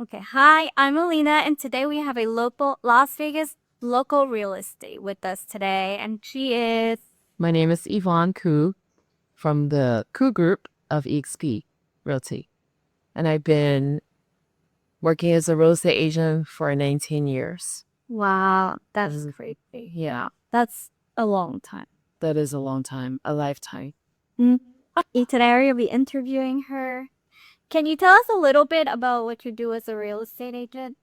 Okay, hi, I'm Alina, and today we have a local Las Vegas local real estate with us today, and she is. My name is Yvonne Khoo from the Khoo Group of EXP Realty. And I've been working as a real estate agent for 19 years. Wow, that's Mhm. crazy. Yeah, That's a long time. that is a long time, a lifetime. Mm. Today we'll be interviewing her. Can you tell us a little bit about what you do as a real estate agent?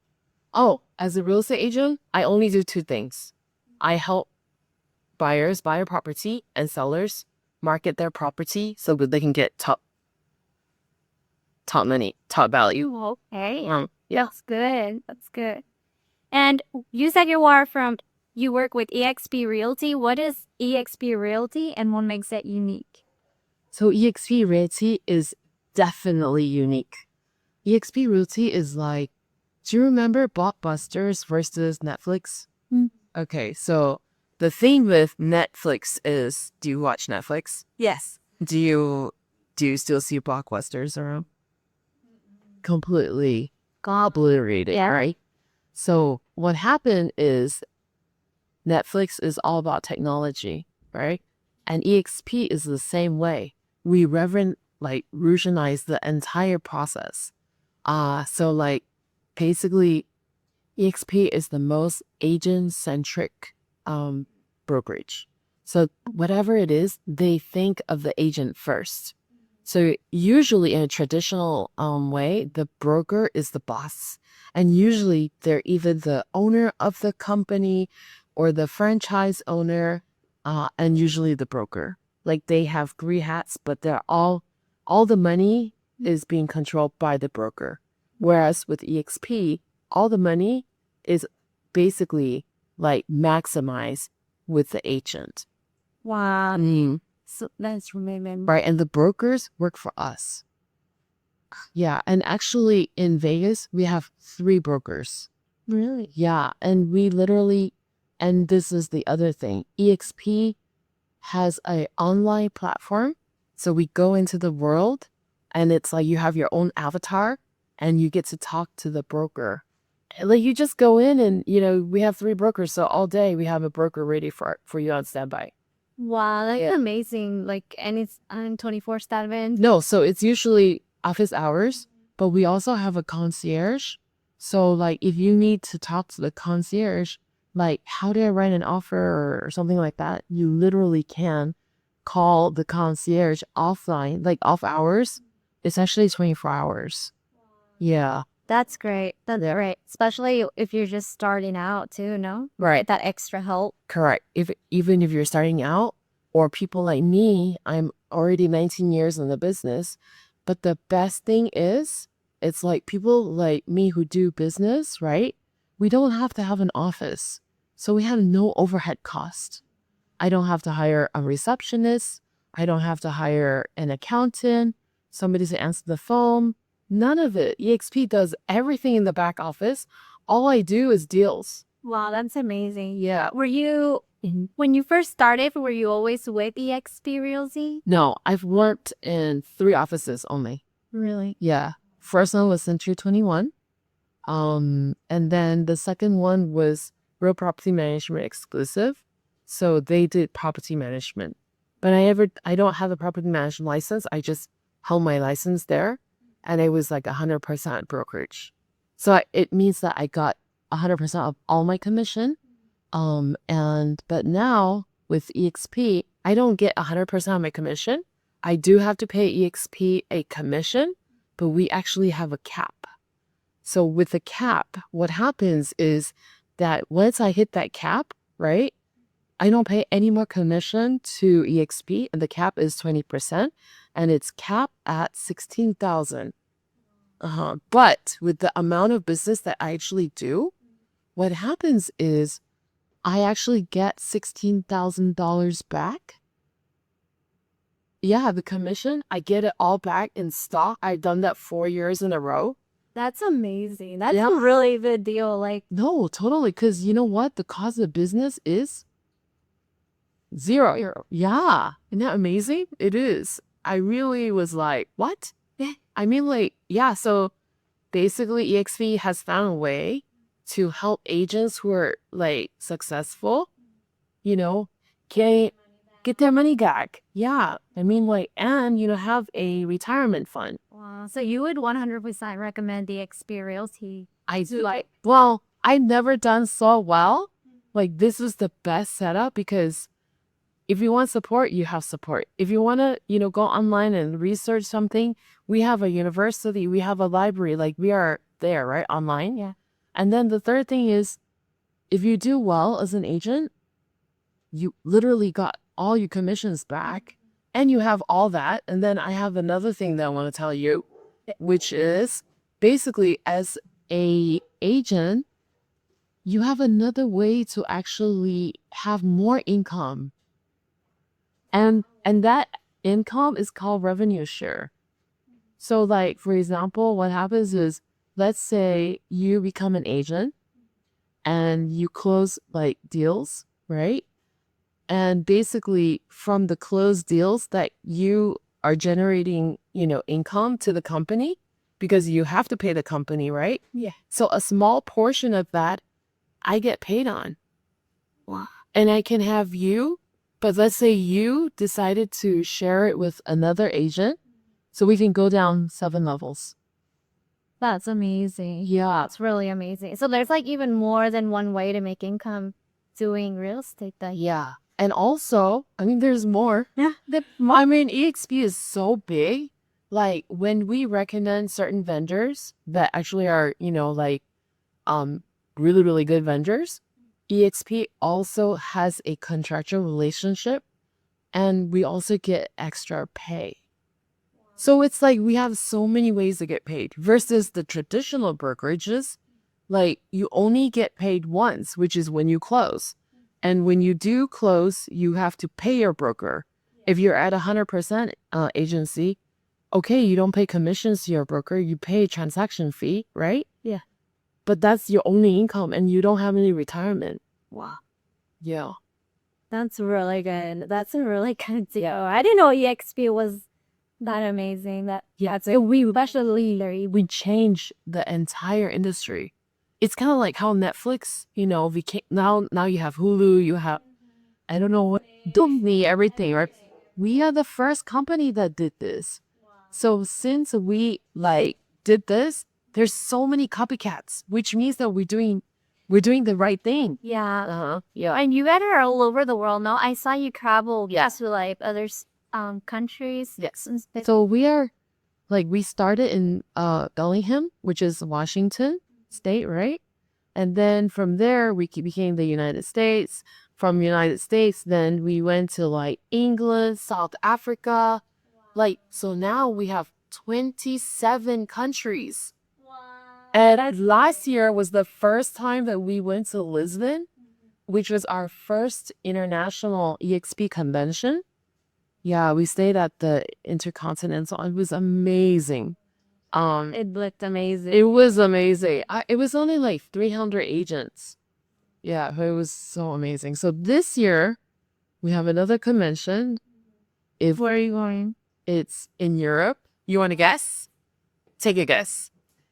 Oh, as a real estate agent, I only do two things. I help buyers buy a property and sellers market their property so that they can get top money, top value. Okay, Yeah. that's good. That's good. And you said you work with eXp Realty. What is eXp Realty and what makes it unique? So EXP Realty is definitely unique. EXP Realty is like, do you remember Blockbusters versus Netflix? Mm. Okay, so the thing with Netflix is, do you watch Netflix? Yes. Do you still see Blockbusters around? Completely obliterated, Yeah. right? So what happened is Netflix is all about technology, right? And EXP is the same way. We revolutionize the entire process. So like basically EXP is the most agent-centric brokerage. So whatever it is, they think of the agent first. So usually in a traditional way, the broker is the boss. And usually they're either the owner of the company or the franchise owner, and usually the broker. Like they have three hats, but all the money is being controlled by the broker. Whereas with EXP, all the money is basically like maximized with the agent. Wow. Mm. So that's really Right. And the brokers work for us. Yeah. And actually in Vegas, we have three brokers. really. Yeah. And this is the other thing. EXP has a online platform. So we go into the world and it's like you have your own avatar and you get to talk to the broker. Like you just go in and we have three brokers, so all day we have a broker ready for you on standby. Wow, that's Yeah. amazing. Like, and it's on 24/7. No, so it's usually office hours, but we also have a concierge. So like if you need to talk to the concierge, like how do I write an offer or something like that, you literally can call the concierge offline, like off hours. It's actually 24 hours. Yeah. That's great. That's Yeah. great. Especially if you're just starting out too, no? Right. Get that extra help. Correct. Even if you're starting out, or people like me, I'm already 19 years in the business. But the best thing is, it's like people like me who do business, right? We don't have to have an office. So we have no overhead cost. I don't have to hire a receptionist. I don't have to hire an accountant, somebody to answer the phone. None of it. EXP does everything in the back office. All I do is deals. Wow, that's amazing. Yeah. When you first started, were you always with eXp Realty? No, I've worked in three offices only. Really? Yeah. First one was Century 21. And then the second one was Real Property Management Exclusive. So they did property management. But I don't have a property management license. I just held my license there. And it was like 100% brokerage. So it means that I got 100% of all my commission. But now with EXP, I don't get 100% of my commission. I do have to pay EXP a commission, but we actually have a cap. So with the cap, what happens is that once I hit that cap, right, I don't pay any more commission to EXP, and the cap is 20%, and it's capped at 16,000. But with the amount of business that I actually do, what happens is I actually get $16,000 back. Yeah, the commission, I get it all back in stock. I've done that 4 years in a row. That's amazing. That's Yeah. a really good deal. Like, No, totally. Because you know what? The cost of business is zero. Yeah. Isn't that amazing? It is. I really was like, what? I mean, like, yeah. So basically EXP has found a way to help agents who are like successful, you know, get their money back. Yeah. I mean, like, and, have a retirement fund. Wow. So you would 100% recommend EXP Realty? I do like, well, I've never done so well. Like, this was the best setup because if you want support, you have support. If you want to, go online and research something, we have a university, we have a library, like we are there, right? Online. Yeah. And then the third thing is, if you do well as an agent, you literally got all your commissions back and you have all that. And then I have another thing that I want to tell you, which is basically as a agent, you have another way to actually have more income. And that income is called revenue share. So like, for example, what happens is, let's say you become an agent and you close like deals, right? And basically from the closed deals that you are generating, income to the company because you have to pay the company, right? Yeah. So a small portion of that I get paid on. Wow. And I can have you, but let's say you decided to share it with another agent. So we can go down 7 levels. That's amazing. Yeah. That's really amazing. So there's like even more than one way to make income doing real estate then. Yeah. And also, I mean, there's more. Yeah. I mean, EXP is so big. Like when we recommend certain vendors that actually are, really, really good vendors, EXP also has a contractual relationship and we also get extra pay. So it's like we have so many ways to get paid versus the traditional brokerages. Like you only get paid once, which is when you close. And when you do close, you have to pay your broker. If you're at 100% agency, okay, you don't pay commissions to your broker, you pay transaction fee, right? Yeah. But that's your only income and you don't have any retirement. Wow. Yeah. That's really good. That's a really good deal. I didn't know EXP was that amazing. We especially we change the entire industry. It's kind of like how Netflix, now you have Hulu, you have, I don't know what, Disney, everything, right? We are the first company that did this. So since we did this, there's so many copycats, which means that we're doing the right thing. Yeah. Yeah. And you guys are all over the world now. I saw you travel to like other countries. Yes. So we started in Bellingham, which is Washington State, right? And then from there we became the United States. From United States, then we went to like England, South Africa. So now we have 27 countries. Wow. And last year was the first time that we went to Lisbon, which was our first international EXP convention. Yeah, we stayed at the Intercontinental. It was amazing. It looked amazing. It was amazing. It was only like 300 agents. Yeah, it was so amazing. So this year, we have another convention. Where are you going? It's in Europe. You want to guess? Take a guess.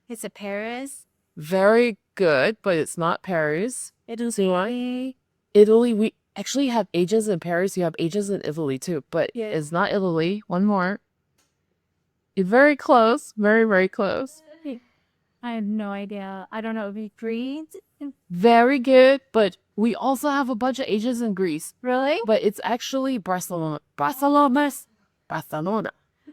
It's Paris. Very good, but it's not Paris. Italy. Italy, we actually have agents in Paris. You have agents in Italy too, but it's not Italy. One more. It's very close. Very, very close. I have no idea. I don't know if it's Greece. Very good, but we also have a bunch of agents in Greece. Really? But it's actually Barcelona. Barcelona.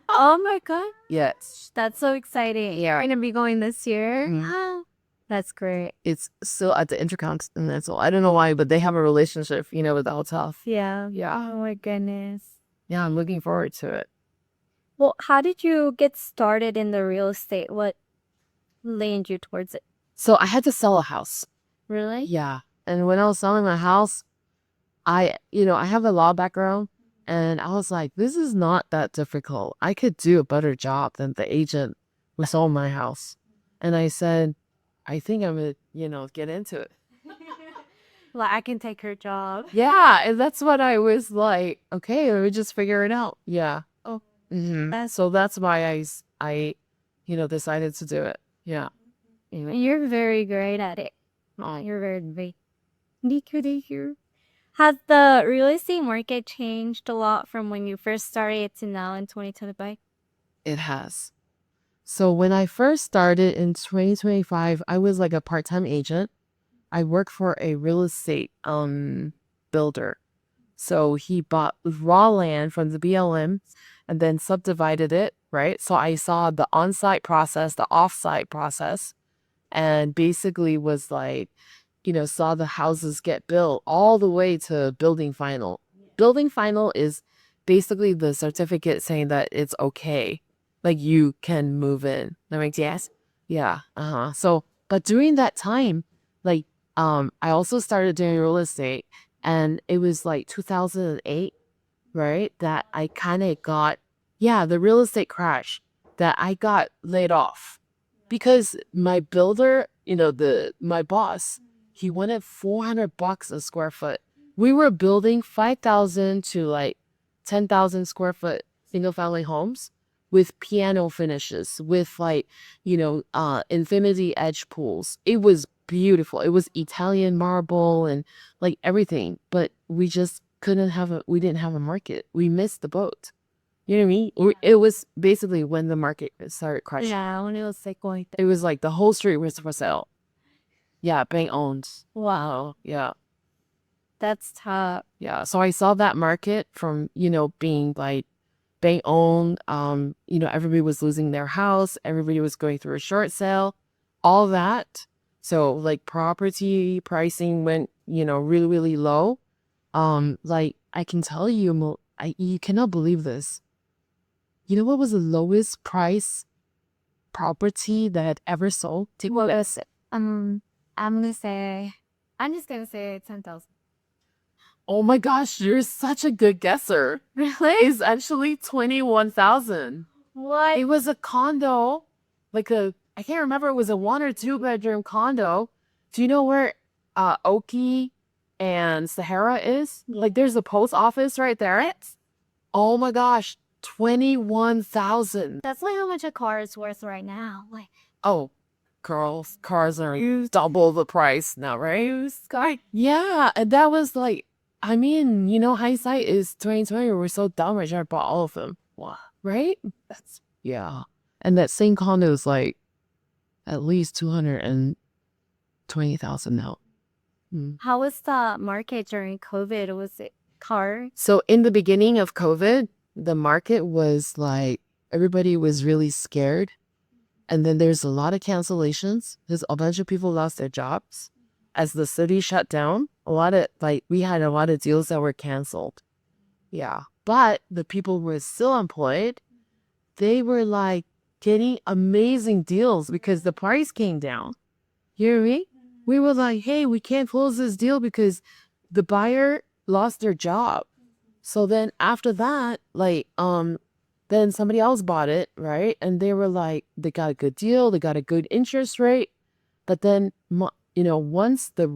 Oh my god. Yes. That's so exciting. Yeah. We're gonna be going this year. Mhm. That's great. It's still at the Intercontinental. I don't know why, but they have a relationship, with the hotel. Yeah. Yeah. Oh my goodness. Yeah, I'm looking forward to it. Well, how did you get started in the real estate? What leaned you towards it? So I had to sell a house. Really? Yeah. And when I was selling my house, I have a law background and I was like, this is not that difficult. I could do a better job than the agent who sold my house. And I said, I think I'm going to, get into it. Like, I can take her job. Yeah. And that's what I was like, okay, let me just figure it out. Yeah. Oh. So that's why I decided to do it. Yeah. You're very great at it. Oh, you're very great. Thank you. Has the real estate market changed a lot from when you first started to now in 2025? It has. So when I first started in 2025, I was like a part-time agent. I worked for a real estate builder. So he bought raw land from the BLM and then subdivided it, right? So I saw the on-site process, the off-site process, and basically was like, saw the houses get built all the way to building final. Building final is basically the certificate saying that it's okay. Like you can move in. That makes yes? Yeah. Uh-huh. So, but during that time, like, I also started doing real estate and it was like 2008, right? That I kind of got, yeah, the real estate crash that I got laid off because my builder, my boss, he wanted $400 a square foot. We were building 5,000 to like 10,000 square foot single family homes with piano finishes, with like, infinity edge pools. It was beautiful. It was Italian marble and like everything, but we just we didn't have a market. We missed the boat. You know what I mean? It was basically when the market started crashing. Yeah, when it was like going It was like the whole street was for sale. Yeah, bank owned. Wow. Yeah. that's tough. Yeah. So I saw that market from, being like bank owned. Everybody was losing their house. Everybody was going through a short sale, all that. So like property pricing went, really, really low. Like I can tell you, you cannot believe this. You know what was the lowest price property that had ever sold? What was it? I'm gonna say, I'm just gonna say 10,000. Oh my gosh, you're such a good guesser. Really? It's actually 21,000. What? It was a condo, I can't remember, it was a 1 or 2 bedroom condo. Do you know where Oki and Sahara is? Like there's a post office right there. Oh my gosh, 21,000. That's like how much a car is worth right now. Like, Oh, girls, cars are double the price now, right? used car. Yeah, and that was like, I mean, hindsight is 2020. We're so dumb. I should have bought all of them. Wow. Right? Yeah. And that same condo is like at least 220,000 now. How was the market during COVID? Was it car? So in the beginning of COVID, the market was like, everybody was really scared. And then there's a lot of cancellations. There's a bunch of people lost their jobs. As the city shut down, we had a lot of deals that were canceled. Yeah. But the people who were still employed, they were like getting amazing deals because the price came down. You hear me? We were like, hey, we can't close this deal because the buyer lost their job. So then after that, then somebody else bought it, right? And they were like, they got a good deal, they got a good interest rate. But then, once the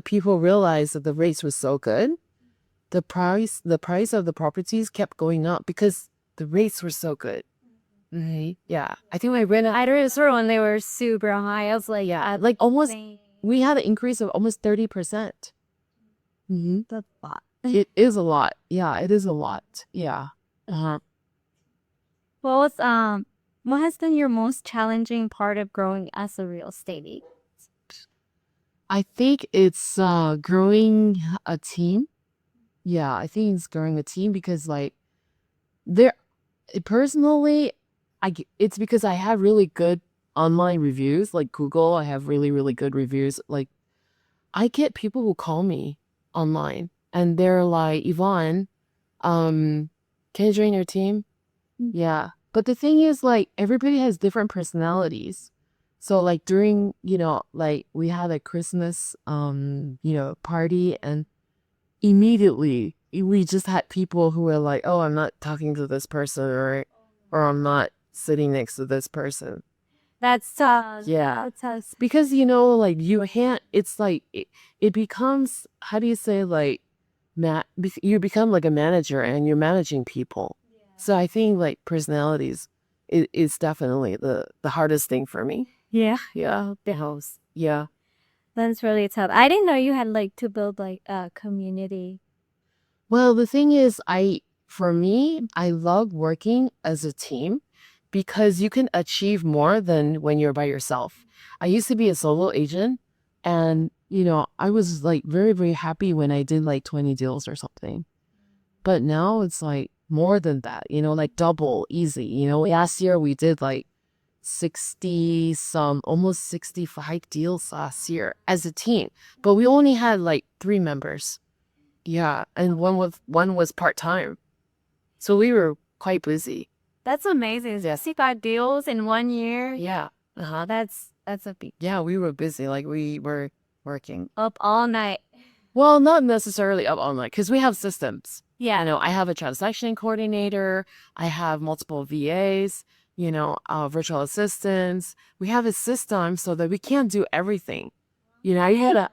people realized that the rates were so good, the price of the properties kept going up because the rates were so good. Mm-hmm. Yeah. I think I ran I remember when they were super high. I was like, yeah, like almost, we had an increase of almost 30%. Mm-hmm. That's a lot. It is a lot. Yeah, it is a lot. Yeah. Uh-huh. What has been your most challenging part of growing as a real estate agent? I think it's growing a team. Yeah, I think it's growing a team because there personally, it's because I have really good online reviews, like Google. I have really, really good reviews. Like I get people who call me online and they're like, Yvonne, can you join your team? Yeah. But the thing is, everybody has different personalities. So during, we had a Christmas, party, and immediately we just had people who were like, oh, I'm not talking to this person, or I'm not sitting next to this person. That's tough. Yeah. That's tough. Because, you can't, it becomes, how do you say, you become like a manager and you're managing people. So I think personalities is definitely the hardest thing for me. Yeah. Yeah, the house. Yeah. That's really tough. I didn't know you had like to build like a community. Well, the thing is, for me, I love working as a team because you can achieve more than when you're by yourself. I used to be a solo agent and, I was like very, very happy when I did like 20 deals or something. But now it's like more than that, like double easy. Last year we did like 60 some, almost 65 deals last year as a team, but we only had like 3 members. Yeah, and one was part-time. So we were quite busy. That's amazing. Yeah. 65 deals in 1 year. Yeah. Uh-huh. That's a big Yeah, we were busy. Like we were working. up all night. Well, not necessarily up all night because we have systems. Yeah. I have a transaction coordinator. I have multiple VAs, virtual assistants. We have a system so that we can't do everything. I had a,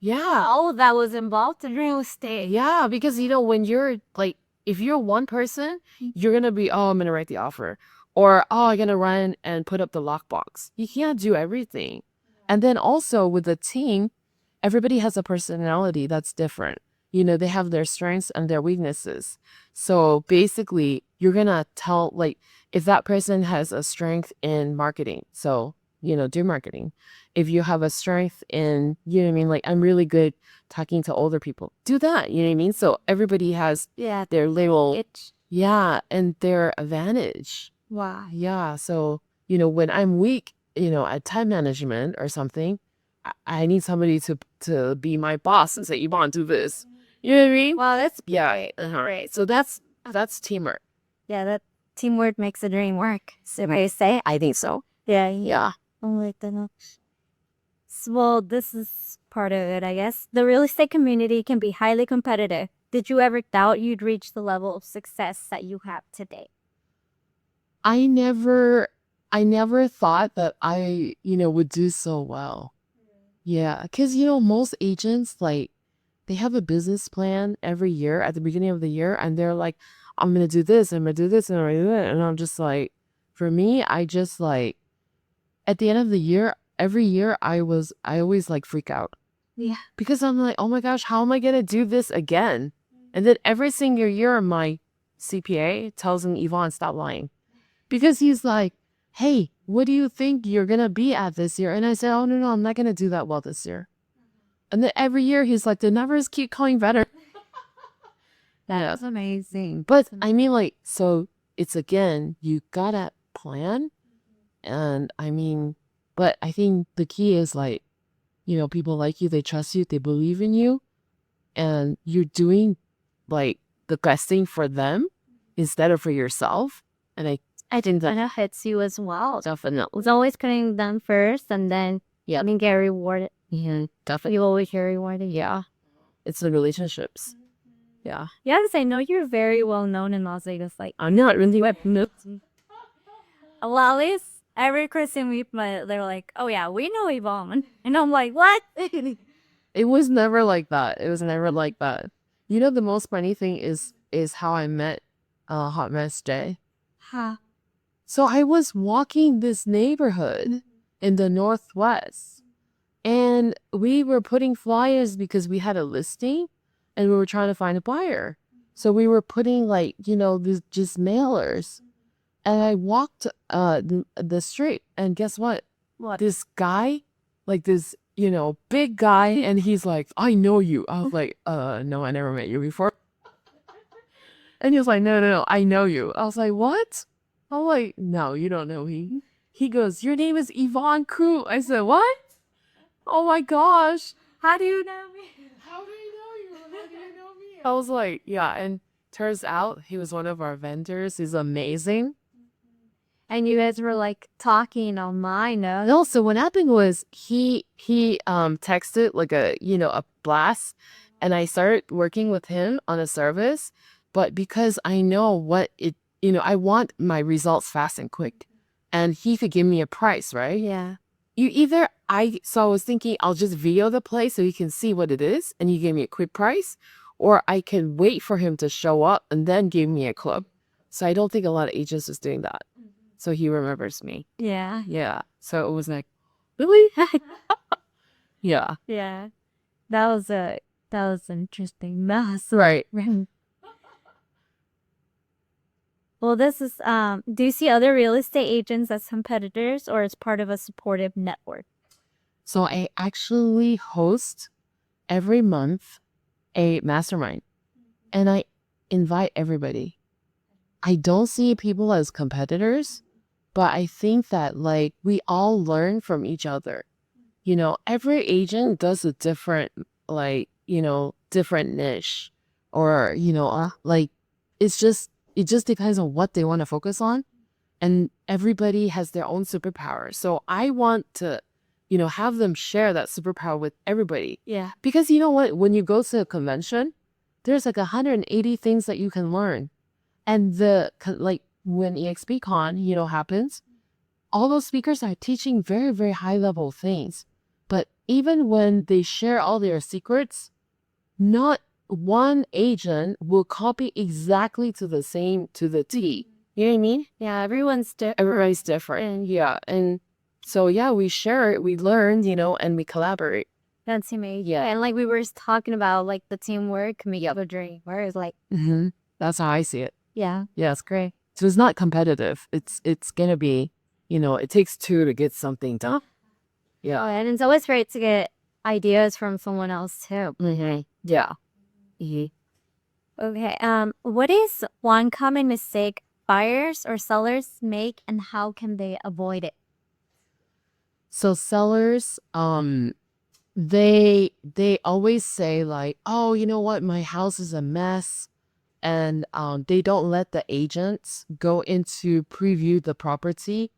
yeah. All of that was involved in real estate. Yeah, because when you're like, if you're one person, you're gonna be, oh, I'm gonna write the offer, or oh, I'm gonna run and put up the lockbox. You can't do everything. And then also with the team, everybody has a personality that's different. They have their strengths and their weaknesses. So basically, you're gonna tell like if that person has a strength in marketing, so do marketing. If you have a strength in, like I'm really good talking to older people, do that. You know what I mean? So everybody has their little and their advantage. Wow. Yeah. So, when I'm weak, at time management or something, I need somebody to be my boss and say, Yvonne, do this. You know what I mean? Wow, that's Yeah. All right. So that's teamwork. yeah, that teamwork makes the dream work. So I say, I think so. yeah, Yeah. Oh my goodness. Well, this is part of it, I guess. The real estate community can be highly competitive. Did you ever doubt you'd reach the level of success that you have today? I never thought that I, would do so well. Yeah, because, most agents, like, they have a business plan every year at the beginning of the year, and they're like, I'm going to do this, I'm going to do this, and I'm going to do that. And I'm just like, for me, I just like, at the end of the year, every year, I always like freak out. Yeah. Because I'm like, oh my gosh, how am I going to do this again? And then every single year, my CPA tells me, Yvonne, stop lying. Because he's like, hey, what do you think you're going to be at this year? And I said, oh, no, I'm not going to do that well this year. And then every year he's like, the numbers keep coming better. That's amazing. But I mean, like, so it's again, you got to plan. And I mean, but I think the key is like, people like you, they trust you, they believe in you. And you're doing like the best thing for them instead of for yourself. And I think that kind of hits you as well. definitely. It's always putting them first and then get rewarded. Yeah, definitely. You always get rewarded. Yeah. It's the relationships. Yeah. Yes, I know you're very well known in Las Vegas. Like, I'm not really well, at least every Christian week, they're like, oh yeah, we know Yvonne. And I'm like, what? It was never like that. It was never like that. The most funny thing is how I met Hot Mess Jay. Huh. So I was walking this neighborhood in the Northwest, and we were putting flyers because we had a listing and we were trying to find a buyer. So we were putting like, these just mailers. And I walked the street, and guess what? What? This guy, like this, big guy, and he's like, I know you. I was like, no, I never met you before. And he was like, no, I know you. I was like, what? I'm like, no, you don't know me. He goes, your name is Yvonne Khoo. I said, what? Oh my gosh. How do you know me? How do you know you? How do you know me? I was like, yeah. And turns out he was one of our vendors. He's amazing. And you guys were like talking on my note. No, so what happened was he texted like a blast, and I started working with him on a service. But because I know what I want my results fast and quick, and he could give me a price, right? Yeah. So I was thinking I'll just video the place so he can see what it is, and he gave me a quick price, or I can wait for him to show up and then give me a club. So I don't think a lot of agents is doing that. So he remembers me. Yeah. Yeah. So it was like, really? Yeah. Yeah. That was interesting. That's Right. Well, this is do you see other real estate agents as competitors or as part of a supportive network? So I actually host every month a mastermind and I invite everybody. I don't see people as competitors, but I think that like we all learn from each other. You know, every agent does a different, like, different niche or, like it just depends on what they want to focus on. And everybody has their own superpower. So I want to, have them share that superpower with everybody. Yeah. Because you know what? When you go to a convention, there's like 180 things that you can learn. And like when EXPCon, happens, all those speakers are teaching very, very high level things. But even when they share all their secrets, not one agent will copy exactly to the same to the T. You know what I mean? Yeah, Everybody's different. Yeah. And so, yeah, we share it, we learn, and we collaborate. that's amazing. Yeah. And like we were just talking about like the teamwork make up a dream. Where it's like, That's how I see it. yeah, Yeah, it's great. So it's not competitive. It's gonna be, it takes two to get something done. Yeah. oh, and it's always great to get ideas from someone else too. Yeah. Okay. What is one common mistake buyers or sellers make, and how can they avoid it? So sellers, they always say like, oh, you know what, my house is a mess. And they don't let the agents go into preview the property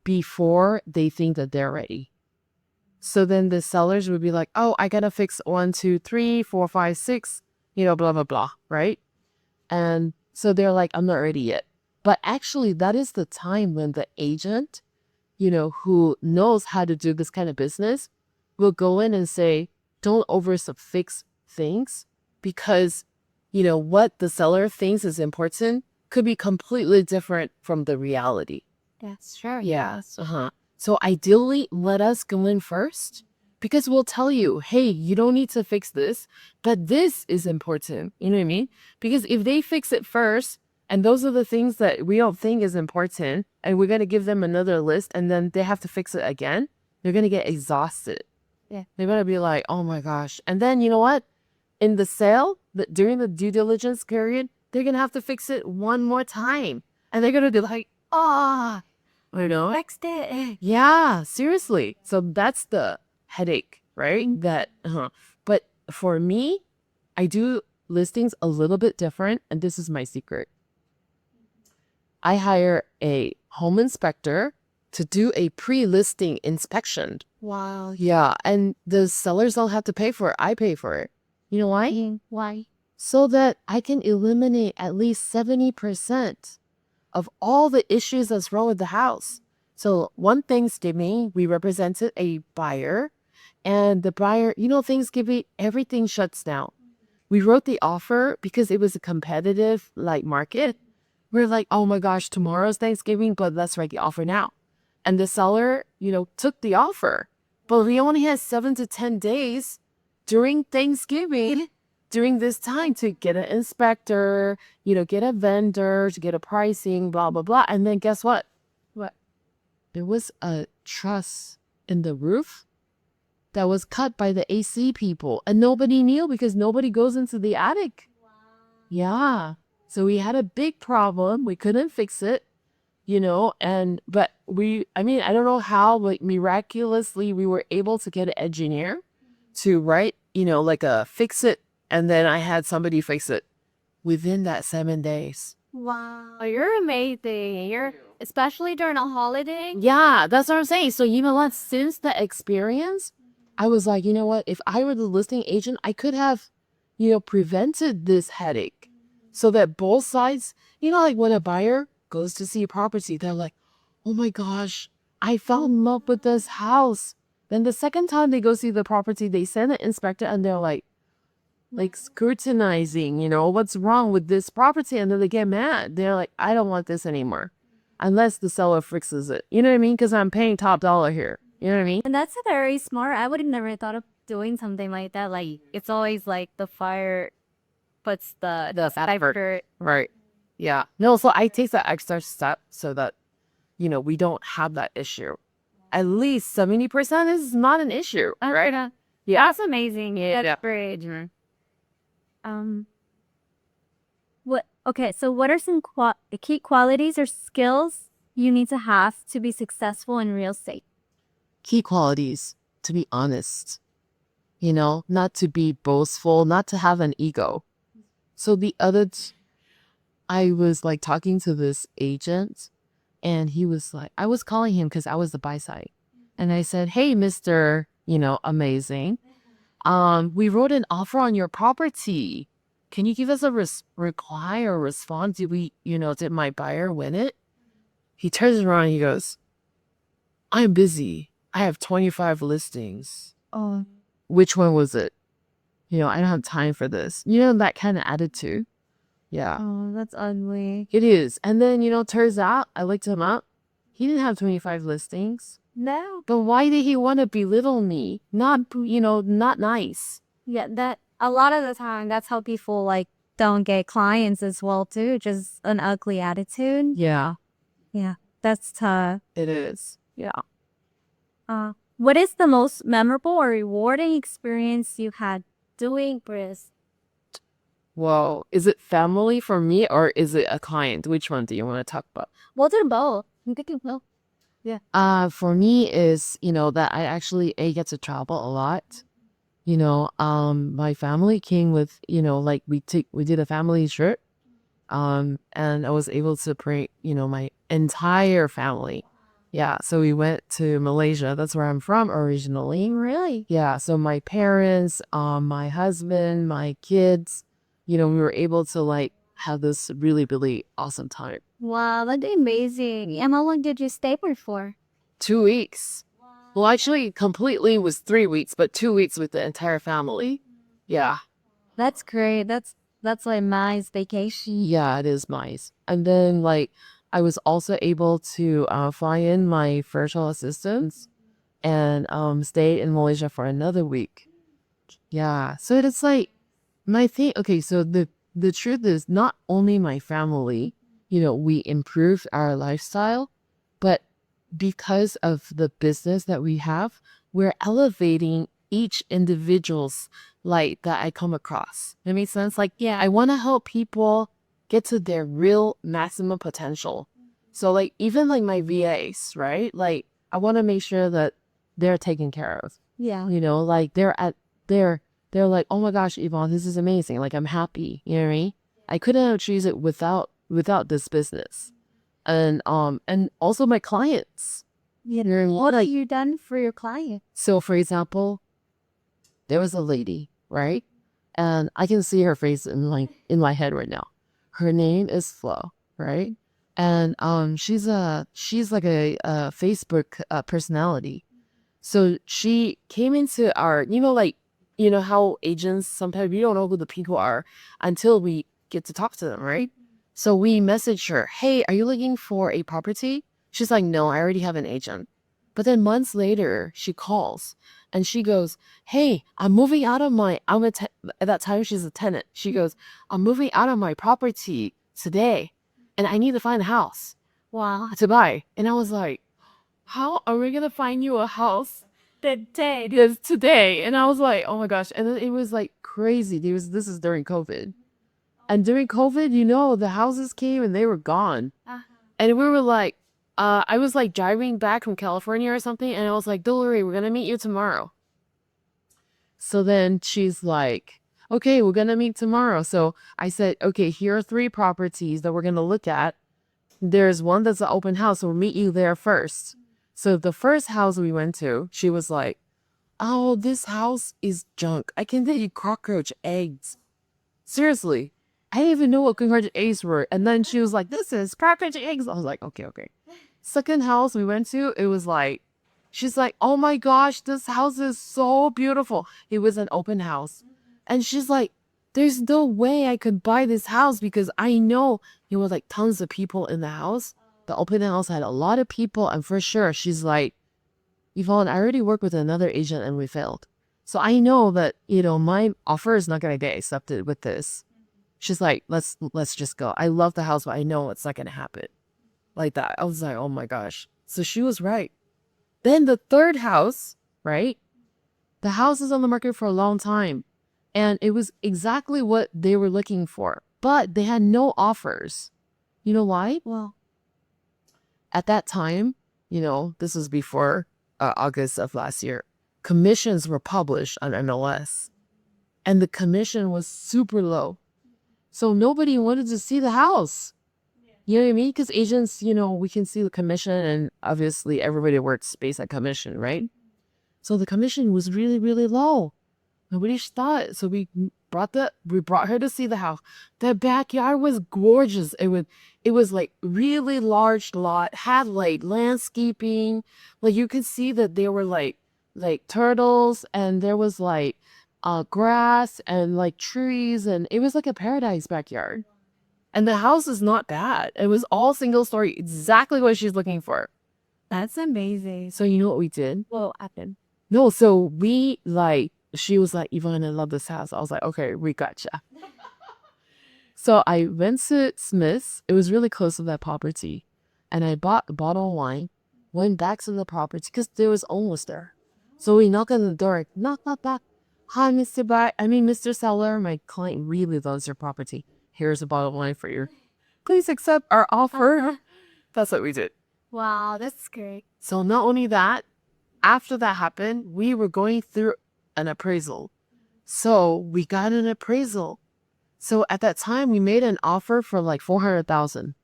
before they think that they're ready. So then the sellers would be like, oh, I gotta fix 1, 2, 3, 4, 5, 6, blah, blah, blah, right? And so they're like, I'm not ready yet. But actually, that is the time when the agent, who knows how to do this kind of business will go in and say, don't oversuffix things because, what the seller thinks is important could be completely different from the reality. That's true. Yes. So ideally, let us go in first because we'll tell you, hey, you don't need to fix this, but this is important. You know what I mean? Because if they fix it first, and those are the things that we don't think is important, and we're going to give them another list, and then they have to fix it again, they're going to get exhausted. Yeah. They're going to be like, oh my gosh. And then you know what? In the sale, during the due diligence period, they're going to have to fix it one more time. And they're going to be like, Fixed it. yeah, seriously. So that's the headache, right? But for me, I do listings a little bit different, and this is my secret. I hire a home inspector to do a pre-listing inspection. Wow. Yeah, and the sellers don't have to pay for it. I pay for it. You know why? Why? So that I can eliminate at least 70% of all the issues that's wrong with the house. So one Thanksgiving, we represented a buyer, and the buyer, Thanksgiving, everything shuts down. We wrote the offer because it was a competitive market. We're like, oh my gosh, tomorrow's Thanksgiving, but let's write the offer now. And the seller, took the offer, but we only had 7 to 10 days during Thanksgiving during this time to get an inspector, get a vendor, to get a pricing, blah, blah, blah. And then guess what? There was a truss in the roof that was cut by the AC people, and nobody knew because nobody goes into the attic. Wow. Yeah. So we had a big problem. We couldn't fix it, but I don't know how, but miraculously we were able to get an engineer to write, like a fix it. And then I had somebody fix it within that 7 days. Wow. You're amazing. Especially during a holiday. Yeah, that's what I'm saying. So you know what? Since the experience, I was like, you know what? If I were the listing agent, I could have, prevented this headache so that both sides, like when a buyer goes to see a property, they're like, oh my gosh, I fell in love with this house. Then the second time they go see the property, they send an inspector and they're like scrutinizing, what's wrong with this property. And then they get mad. They're like, I don't want this anymore. unless the seller fixes it. You know what I mean? Because I'm paying top dollar here. You know what I mean? And that's very smart. I would have never thought of doing something like that. Like it's always like the fire puts the cipher. Right. Yeah. No, so I take that extra step so that, we don't have that issue. At least 70% is not an issue, right? Yeah. That's amazing. That's great. Um, what? Okay, so what are some key qualities or skills you need to have to be successful in real estate? Key qualities, to be honest, not to be boastful, not to have an ego. So I was like talking to this agent and he was like, I was calling him because I was the buy side. And I said, hey, Mr. Amazing. We wrote an offer on your property. Can you give us a reply or response? Did my buyer win it? He turns around and he goes, I'm busy. I have 25 listings. Oh, Which one was it? I don't have time for this. That kind of attitude. Yeah. oh, that's ugly. It is. And then, turns out I looked him up. He didn't have 25 listings. No. But why did he want to belittle me? Not nice. Yeah, that a lot of the time that's how people like don't get clients as well too. Just an ugly attitude. Yeah, Yeah, that's tough. it is. Yeah. What is the most memorable or rewarding experience you had doing this? Well, is it family for me or is it a client? Which one do you want to talk about? We'll do both. I'm thinking both. For me is, that I actually get to travel a lot. My family came with, like we did a family trip. And I was able to bring, my entire family. Yeah, so we went to Malaysia. That's where I'm from originally. Really? Yeah, so my parents, my husband, my kids, we were able to like have this really, really awesome time. Wow, that's amazing. And how long did you stay there for? 2 weeks. Well, actually, completely was 3 weeks, but 2 weeks with the entire family. Yeah. That's great. That's like nice vacation. Yeah, it is nice. And then like I was also able to fly in my virtual assistants and stay in Malaysia for another week. Yeah. So it's like my thing. Okay, so the truth is not only my family, we improved our lifestyle, but because of the business that we have, we're elevating each individual's light that I come across. That makes sense? Like, Yeah. I want to help people get to their real maximum potential. So like, even like my VAs, right? Like, I want to make sure that they're taken care of. Yeah. Like they're like, oh my gosh, Yvonne, this is amazing. Like, I'm happy. You know what I mean? I couldn't have achieved it without this business. And also my clients. Yeah. What have you done for your client? So for example, there was a lady, right? And I can see her face in my head right now. Her name is Flo, right? And she's like a Facebook personality. So she came into our, like, how agents sometimes you don't know who the people are until we get to talk to them, right? So we messaged her, hey, are you looking for a property? She's like, no, I already have an agent. But then months later, she calls and she goes, hey, I'm moving out of at that time she's a tenant. She goes, I'm moving out of my property today and I need to find a house to buy. And I was like, how are we going to find you a house Today. today? And I was like, oh my gosh. And then it was like crazy. This is during COVID. And during COVID, the houses came and they were gone. And we were like, I was like driving back from California or something. And I was like, don't worry, we're going to meet you tomorrow. So then she's like, okay, we're going to meet tomorrow. So I said, okay, here are 3 properties that we're going to look at. There's one that's an open house. So we'll meet you there first. So the first house we went to, she was like, oh, this house is junk. I can get you cockroach eggs. Seriously. I didn't even know what cockroach eggs were. And then she was like, this is cockroach eggs. I was like, okay. Second house we went to, it was like, she's like, oh my gosh, this house is so beautiful. It was an open house. And she's like, there's no way I could buy this house because I know there were like tons of people in the house. The open house had a lot of people, and for sure, she's like, Yvonne, I already worked with another agent and we failed. So I know that, my offer is not going to get accepted with this. She's like, let's just go. I love the house, but I know it's not going to happen. Like that. I was like, oh my gosh. So she was right. Then the third house, right? The house is on the market for a long time. And it was exactly what they were looking for. But they had no offers. You know why? Well, At that time, this was before August of last year, commissions were published on MLS. And the commission was super low. So nobody wanted to see the house. You know what I mean? Because agents, we can see the commission, and obviously everybody works based on commission, right? So the commission was really, really low. Nobody thought. So we brought her to see the house. The backyard was gorgeous. It was like really large lot, had like landscaping. Like you could see that there were like turtles, and there was like grass and like trees, and it was like a paradise backyard. And the house is not bad. It was all single story, exactly what she's looking for. that's amazing. So you know what we did? Well, happened. No, so she was like, Yvonne, I love this house. I was like, okay, we gotcha. So I went to Smith's. It was really close to that property. And I bought a bottle of wine, went back to the property because there was almost there. So we knock on the door, knock. Hi, Mr. Seller, my client really loves your property. Here's a bottle of wine for you. Please accept our offer. That's what we did. Wow, that's great. So not only that, after that happened, we were going through an appraisal. So we got an appraisal. So at that time, we made an offer for like 400,000.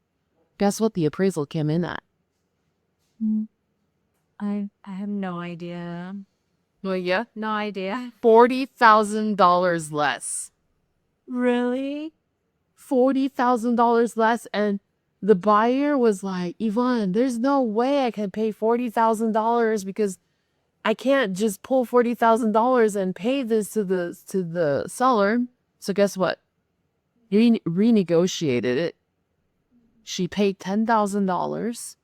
Guess what the appraisal came in at? I have no idea. Well, yeah, No idea. $40,000 less. Really? $40,000 less, and the buyer was like, Yvonne, there's no way I can pay $40,000 because I can't just pull $40,000 and pay this to the seller. So guess what? He renegotiated it. She paid $10,000,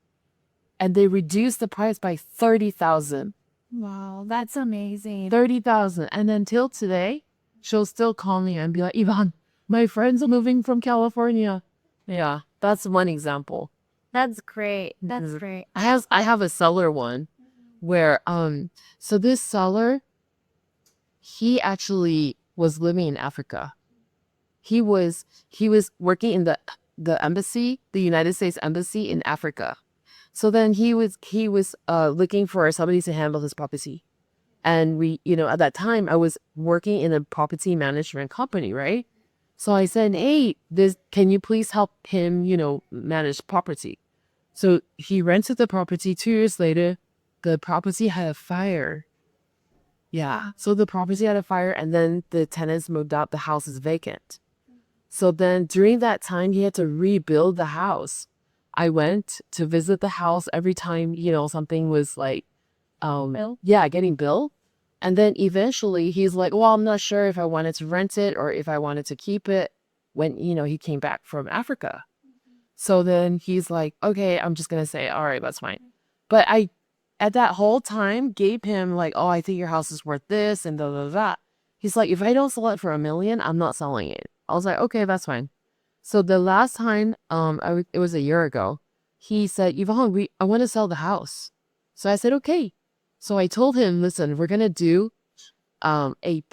and they reduced the price by $30,000. Wow, that's amazing. $30,000, and until today, she'll still call me and be like, Yvonne, my friends are moving from California. Yeah, that's one example. That's great. That's great. I have a seller one where so this seller, he actually was living in Africa. He was working in the embassy, the United States Embassy in Africa. So then he was looking for somebody to handle his property. And we, at that time I was working in a property management company, right? So I said, hey, can you please help him, manage property? So he rented the property. 2 years later, the property had a fire. Yeah. So the property had a fire, and then the tenants moved out. The house is vacant. So then during that time, he had to rebuild the house. I went to visit the house every time, something was like, getting built. And then eventually he's like, well, I'm not sure if I wanted to rent it or if I wanted to keep it when, he came back from Africa. So then he's like, okay, I'm just going to say, all right, that's fine. But I, at that whole time, gave him like, oh, I think your house is worth this and da da da. He's like, if I don't sell it for $1 million, I'm not selling it. I was like, okay, that's fine. So the last time, it was a year ago, he said, Yvonne, I want to sell the house. So I said, okay. So I told him, listen, we're going to do a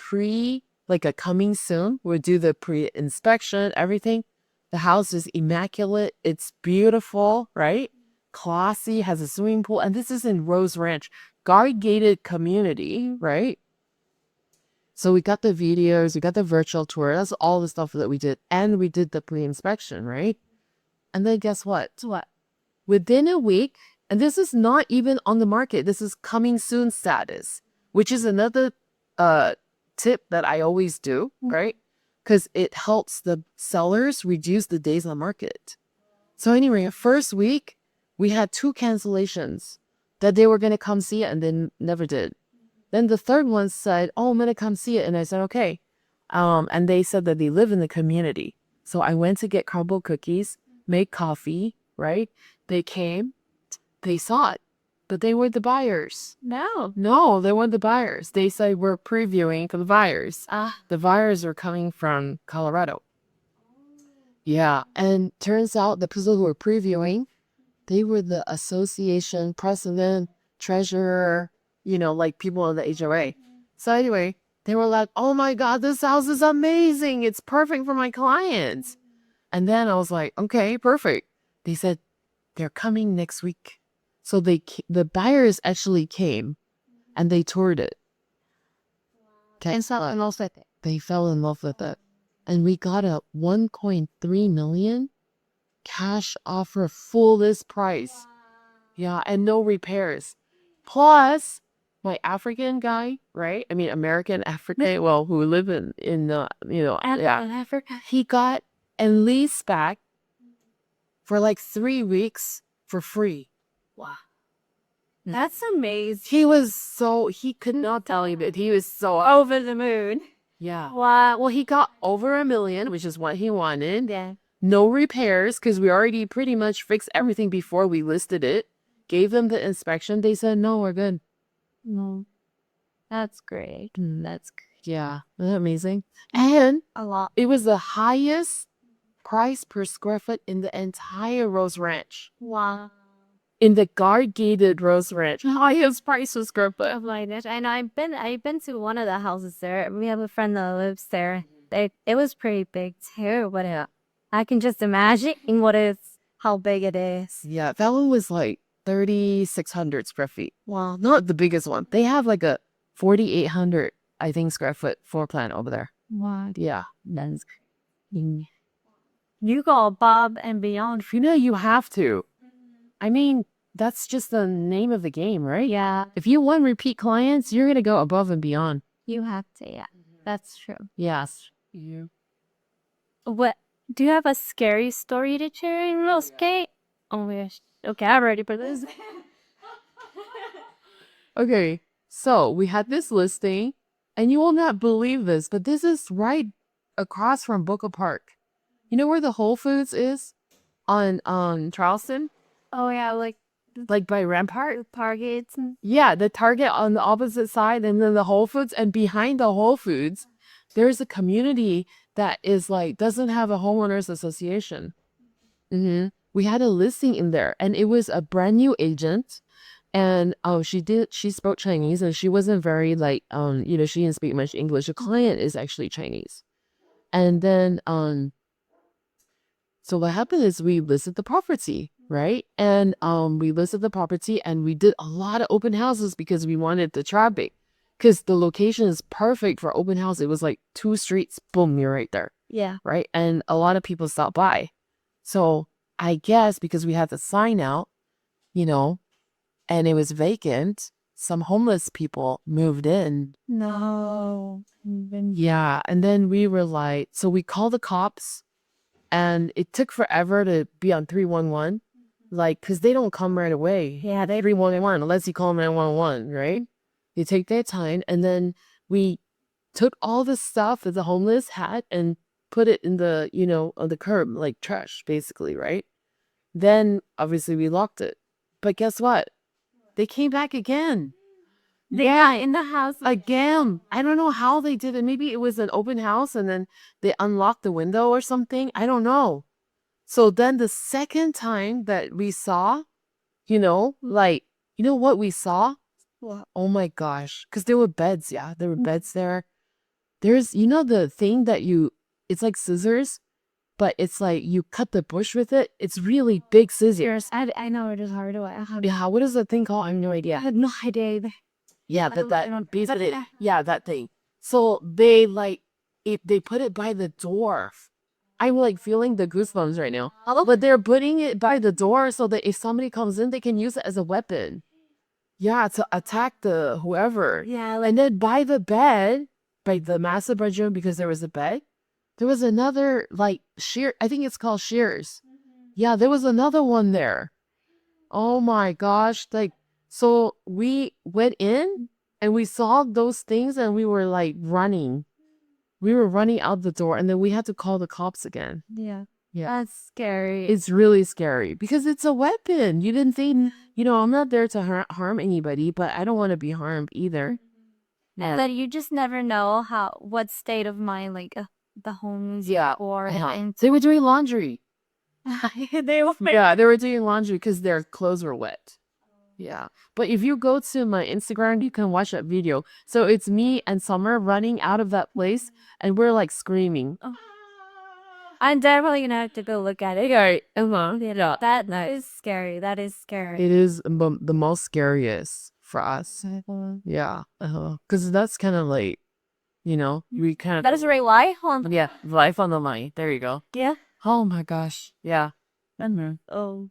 coming soon. We'll do the pre-inspection, everything. The house is immaculate. It's beautiful, right? Classy, has a swimming pool. And this is in Rose Ranch, guard-gated community, right? So we got the videos, we got the virtual tour. That's all the stuff that we did. And we did the pre-inspection, right? And then guess what? What? Within a week, and this is not even on the market. This is coming soon status, which is another tip that I always do, right? Because it helps the sellers reduce the days on the market. So anyway, first week, we had 2 cancellations that they were going to come see it and they never did. Then the third one said, oh, I'm going to come see it. And I said, okay. And they said that they live in the community. So I went to get crumble cookies, make coffee, right? They came, they saw it, but they were the buyers. No. They weren't the buyers. They said we're previewing for the buyers. The buyers are coming from Colorado. Yeah, and turns out the people who were previewing, they were the association president, treasurer, like people in the HOA. So anyway, they were like, oh my God, this house is amazing. It's perfect for my clients. And then I was like, okay, perfect. They said they're coming next week. So the buyers actually came and they toured it. And fell in love with it. They fell in love with it. And we got a 1.3 million cash offer, full list price. Yeah, and no repairs. Plus, my African guy, right? I mean, American African, well, who live in Africa. he got a lease back for like 3 weeks for free. Wow. That's amazing. He could not tell you that he was so Over the moon. yeah. Wow. Well, he got over $1 million, which is what he wanted. Yeah. No repairs, because we already pretty much fixed everything before we listed it. Gave them the inspection. They said, no, we're good. No. That's great. That's Yeah. Isn't that amazing? And a lot. it was the highest price per square foot in the entire Rose Ranch. Wow. In the guard-gated Rose Ranch. Highest price per square foot. Like it. And I've been to one of the houses there. We have a friend that lives there. It was pretty big too, but I can just imagine how big it is. Yeah, that one was like 3,600 square feet. Wow. Not the biggest one. They have like a 4,800, I think, square foot floor plan over there. Wow. Yeah. That's you go above and beyond. You have to. I mean, that's just the name of the game, right? Yeah. If you want repeat clients, you're going to go above and beyond. You have to, yeah. That's true. Yes. You. What do you have a scary story to share in real estate? Oh my gosh. Okay, I'm ready for this. Okay, so we had this listing, and you will not believe this, but this is right across from Boca Park. You know where the Whole Foods is? On Charleston? Oh yeah, Like by Rampart? Targets. Yeah, the Target on the opposite side, and then the Whole Foods, and behind the Whole Foods, there's a community that is like, doesn't have a homeowners association. We had a listing in there, and it was a brand new agent. And she spoke Chinese, and she wasn't very like, she didn't speak much English. The client is actually Chinese. And then, so what happened is we listed the property, right? And we listed the property, and we did a lot of open houses because we wanted the traffic, because the location is perfect for open house. It was like 2 streets, boom, you're right there. Yeah. Right? And a lot of people stopped by. So I guess because we had the sign out, and it was vacant, some homeless people moved in. No. Yeah. And then we were like, so we called the cops, and it took forever to be on 311. Like, because they don't come right away. Yeah, they 311, unless you call 911, right? They take their time. And then we took all the stuff that the homeless had and put it in the, on the curb, like trash, basically, right? Then, obviously, we locked it. But guess what? They came back again. Yeah, in the house. Again. I don't know how they did it. Maybe it was an open house, and then they unlocked the window or something. I don't know. So then the second time that we saw, what we saw? What? Oh my gosh. Because there were beds, yeah. There were beds there. There's, the thing that it's like scissors, but it's like you cut the bush with it. It's really big scissors. I know it is hard to. Yeah, what is that thing called? I have no idea. I had no idea either. Yeah, that thing. So they they put it by the door. I'm like feeling the goosebumps right now. But they're putting it by the door so that if somebody comes in, they can use it as a weapon. Yeah, to attack the whoever. Yeah, and then by the bed, by the master bedroom, because there was a bed, there was another shear. I think it's called shears. Yeah, there was another one there. Oh my gosh. So we went in and we saw those things, and we were running. We were running out the door, and then we had to call the cops again. Yeah. Yeah. That's scary. It's really scary because it's a weapon. You didn't think, I'm not there to harm anybody, but I don't want to be harmed either. And then you just never know what state of mind the homies or They were doing laundry. they were. Yeah, they were doing laundry because their clothes were wet. Yeah. But if you go to my Instagram, you can watch that video. So it's me and Summer running out of that place and we're like screaming. I'm definitely gonna have to go look at it. Yeah. Yeah, that is scary. That is scary. It is the most scariest for us. Yeah. Because that's kind of like, we kind of. That is very life on. Yeah, life on the line. There you go. Yeah. Oh my gosh. Yeah. Oh.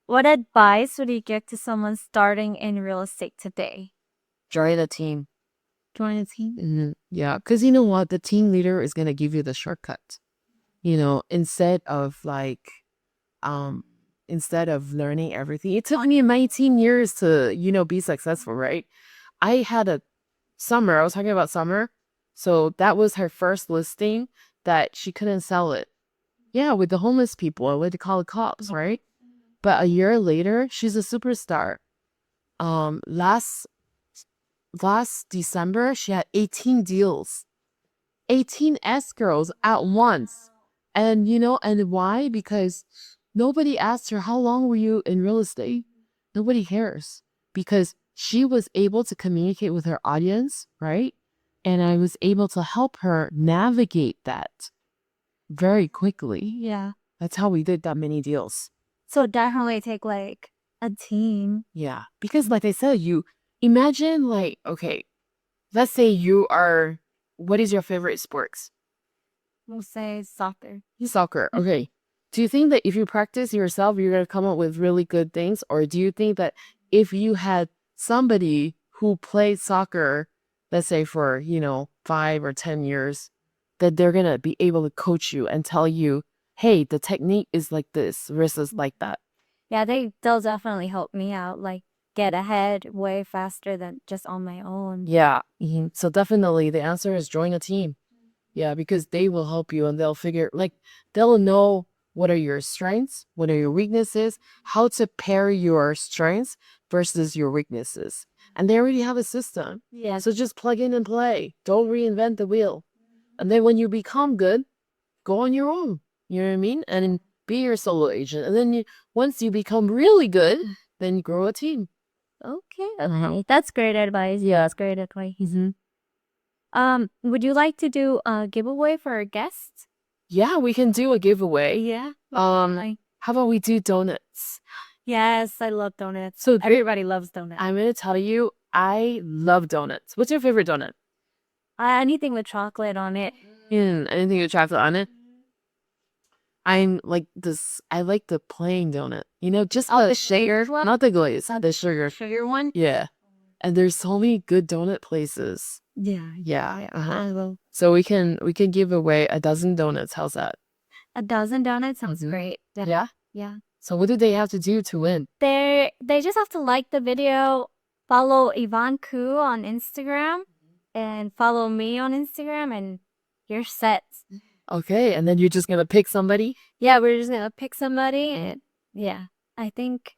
What advice would you give to someone starting in real estate today? Join a team. Join a team. Yeah, because you know what? The team leader is going to give you the shortcut. Instead of instead of learning everything. It took me 19 years to, be successful, right? I had a Summer. I was talking about Summer. So that was her first listing that she couldn't sell it. Yeah, with the homeless people. I went to call the cops, right? But a year later, she's a superstar. Last December, she had 18 deals, 18 S-girls at once. And and why? Because nobody asked her, how long were you in real estate? Nobody cares because she was able to communicate with her audience, right? And I was able to help her navigate that very quickly. Yeah. That's how we did that many deals. So definitely take like a team. Yeah. Because like I said, you imagine okay, let's say what is your favorite sports? We'll say soccer. Soccer. Okay. Do you think that if you practice yourself, you're going to come up with really good things? Or do you think that if you had somebody who played soccer, let's say for, 5 or 10 years, that they're going to be able to coach you and tell you, hey, the technique is like this versus like that? Yeah, they'll definitely help me out, like get ahead way faster than just on my own. Yeah. So definitely the answer is join a team. Yeah, because they will help you and they'll know what are your strengths, what are your weaknesses, how to pair your strengths versus your weaknesses. And they already have a system. Yeah. So just plug in and play. Don't reinvent the wheel. And then when you become good, go on your own. You know what I mean? And be your solo agent. And then once you become really good, then you grow a team. Okay. That's great advice. Yeah, that's great advice. Would you like to do a giveaway for our guests? Yeah, we can do a giveaway. Yeah. How about we do donuts? Yes, I love donuts. So Everybody loves donuts. I'm going to tell you, I love donuts. What's your favorite donut? Anything with chocolate on it. Anything with chocolate on it? I'm like this. I like the plain donut. Just the sugar one? Not the glaze, the sugar. Sugar one? Yeah. And there's so many good donut places. Yeah. Yeah. So we can give away a dozen donuts. How's that? A dozen donuts sounds great. Yeah. Yeah. So what do they have to do to win? They just have to like the video, follow Yvonne Khoo on Instagram, and follow me on Instagram, and you're set. Okay, and then you're just gonna pick somebody? Yeah, we're just gonna pick somebody, and yeah, I think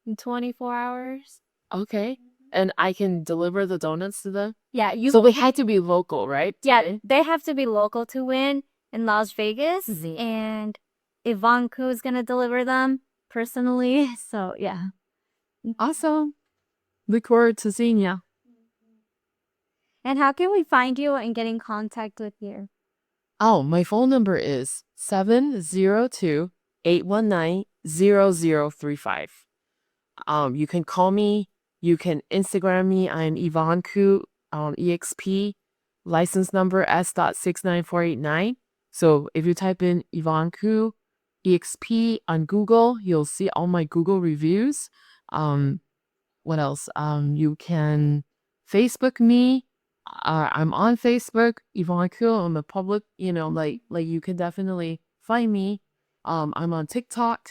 in 24 hours. Okay. And I can deliver the donuts to them? Yeah, So they had to be local, right? Yeah, they have to be local to win in Las Vegas, and Yvonne Khoo is gonna deliver them personally. So yeah. Awesome. Look forward to seeing you. And how can we find you and get in contact with you? Oh, my phone number is 702-819-0035. You can call me. You can Instagram me. I'm Yvonne Khoo, EXP, license number S.69489. So if you type in Yvonne Khoo, EXP on Google, you'll see all my Google reviews. What else? You can Facebook me. I'm on Facebook, Yvonne Khoo. I'm a public, like you can definitely find me. I'm on TikTok.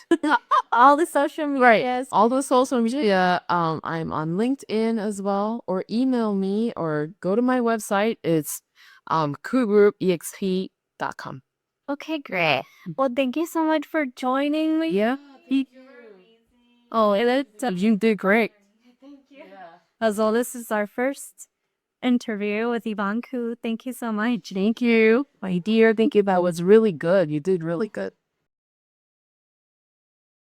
All the social media. Right. All the social media. I'm on LinkedIn as well. Or email me or go to my website. It's khoogroup.exp.com. Okay, great. Well, thank you so much for joining me. Yeah. Oh, You did great. as well, this is our first interview with Yvonne Khoo. Thank you so much. Thank you, my dear. Thank you. That was really good. You did really good.